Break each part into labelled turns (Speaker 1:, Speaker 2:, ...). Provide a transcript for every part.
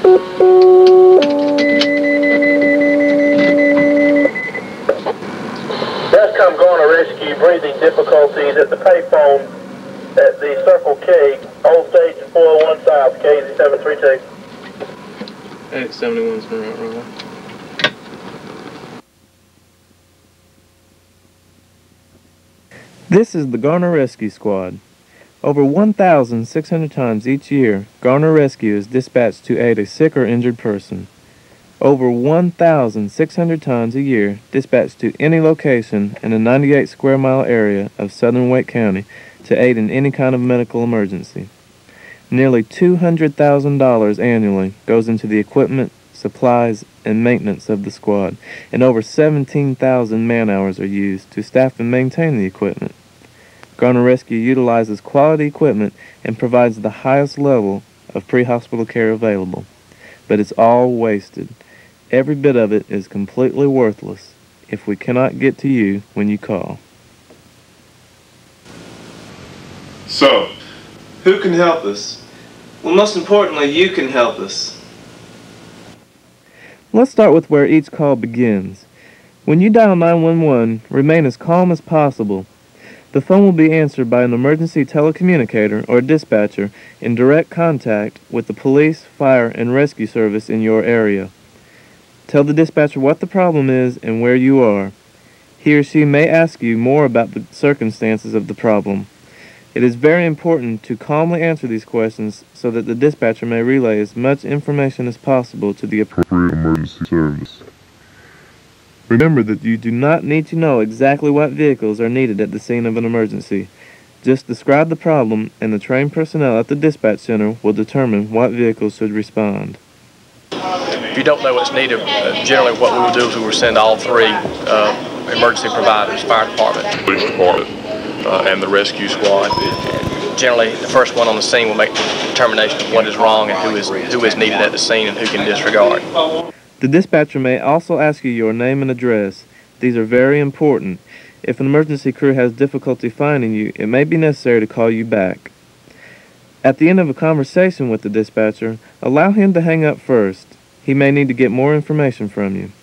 Speaker 1: Descom Garner-Rescue, breathing difficulties at the payphone at the Circle K, Old Station 401 South, KZ732.
Speaker 2: 871's been right wrong.
Speaker 3: This is the Garner Rescue Squad. Over 1,600 times each year, Garner Rescue is dispatched to aid a sick or injured person. Over 1,600 times a year, dispatched to any location in a 98 square mile area of southern Wake County to aid in any kind of medical emergency. Nearly $200,000 annually goes into the equipment, supplies, and maintenance of the squad, and over 17,000 man-hours are used to staff and maintain the equipment. Garner Rescue utilizes quality equipment and provides the highest level of pre-hospital care available. But it's all wasted. Every bit of it is completely worthless if we cannot get to you when you call.
Speaker 4: So, who can help us? Well, most importantly, you can help us.
Speaker 3: Let's start with where each call begins. When you dial 911, remain as calm as possible. The phone will be answered by an emergency telecommunicator or dispatcher in direct contact with the police, fire, and rescue service in your area. Tell the dispatcher what the problem is and where you are. He or she may ask you more about the circumstances of the problem. It is very important to calmly answer these questions so that the dispatcher may relay as much information as possible to the appropriate emergency service. Remember that you do not need to know exactly what vehicles are needed at the scene of an emergency. Just describe the problem and the trained personnel at the dispatch center will determine what vehicles should respond.
Speaker 2: If you don't know what's needed, generally what we will do is we will send all three emergency providers, fire department, police department, and the rescue squad. Generally, the first one on the scene will make the determination of what is wrong and who is needed at the scene and who can disregard.
Speaker 3: The dispatcher may also ask you your name and address. These are very important. If an emergency crew has difficulty finding you, it may be necessary to call you back. At the end of a conversation with the dispatcher, allow him to hang up first. He may need to get more information from you.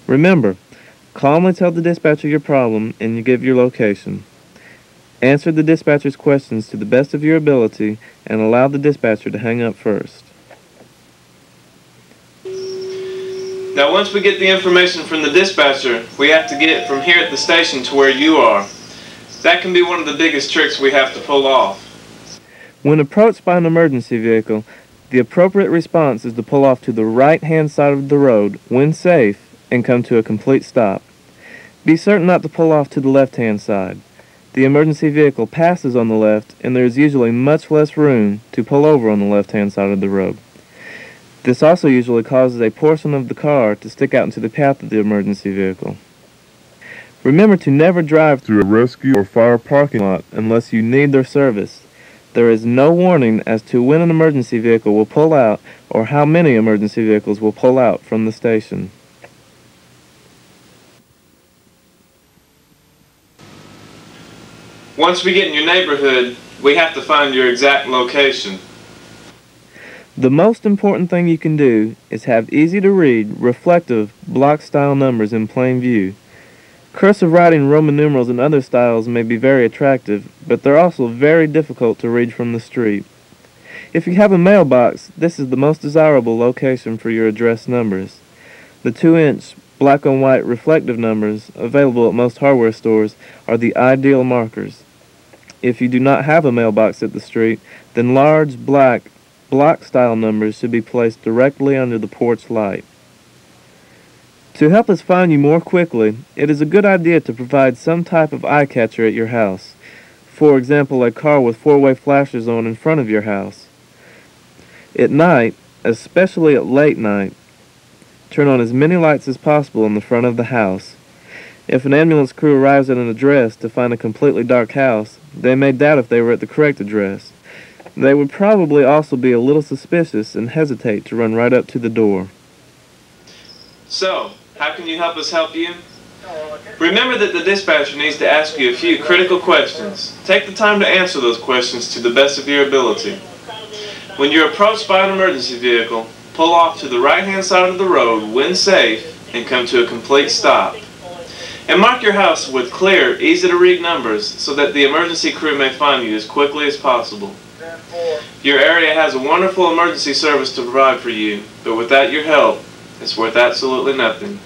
Speaker 3: Remember, calmly tell the dispatcher your problem and you give your location. Answer the dispatcher's questions to the best of your ability and allow the dispatcher to hang up first.
Speaker 4: Now, once we get the information from the dispatcher, we have to get it from here at the station to where you are. That can be one of the biggest tricks we have to pull off.
Speaker 3: When approached by an emergency vehicle, the appropriate response is to pull off to the right-hand side of the road when safe and come to a complete stop. Be certain not to pull off to the left-hand side. The emergency vehicle passes on the left and there is usually much less room to pull over on the left-hand side of the road. This also usually causes a portion of the car to stick out into the path of the emergency vehicle. Remember to never drive through a rescue or fire parking lot unless you need their service. There is no warning as to when an emergency vehicle will pull out or how many emergency vehicles will pull out from the station.
Speaker 4: Once we get in your neighborhood, we have to find your exact location.
Speaker 3: The most important thing you can do is have easy-to-read, reflective, block-style numbers in plain view. Cursive writing, Roman numerals, and other styles may be very attractive, but they're also very difficult to read from the street. If you have a mailbox, this is the most desirable location for your address numbers. The 2-inch black-on-white reflective numbers, available at most hardware stores, are the ideal markers. If you do not have a mailbox at the street, then large black block-style numbers should be placed directly under the porch light. To help us find you more quickly, it is a good idea to provide some type of eye catcher at your house. For example, a car with 4-way flashers on in front of your house. At night, especially at late night, turn on as many lights as possible in the front of the house. If an ambulance crew arrives at an address to find a completely dark house, they may doubt if they were at the correct address. They would probably also be a little suspicious and hesitate to run right up to the door.
Speaker 4: So, how can you help us help you? Remember that the dispatcher needs to ask you a few critical questions. Take the time to answer those questions to the best of your ability. When you're approached by an emergency vehicle, pull off to the right-hand side of the road when safe and come to a complete stop. And mark your house with clear, easy-to-read numbers so that the emergency crew may find you as quickly as possible. Your area has a wonderful emergency service to provide for you, but without your help, it's worth absolutely nothing.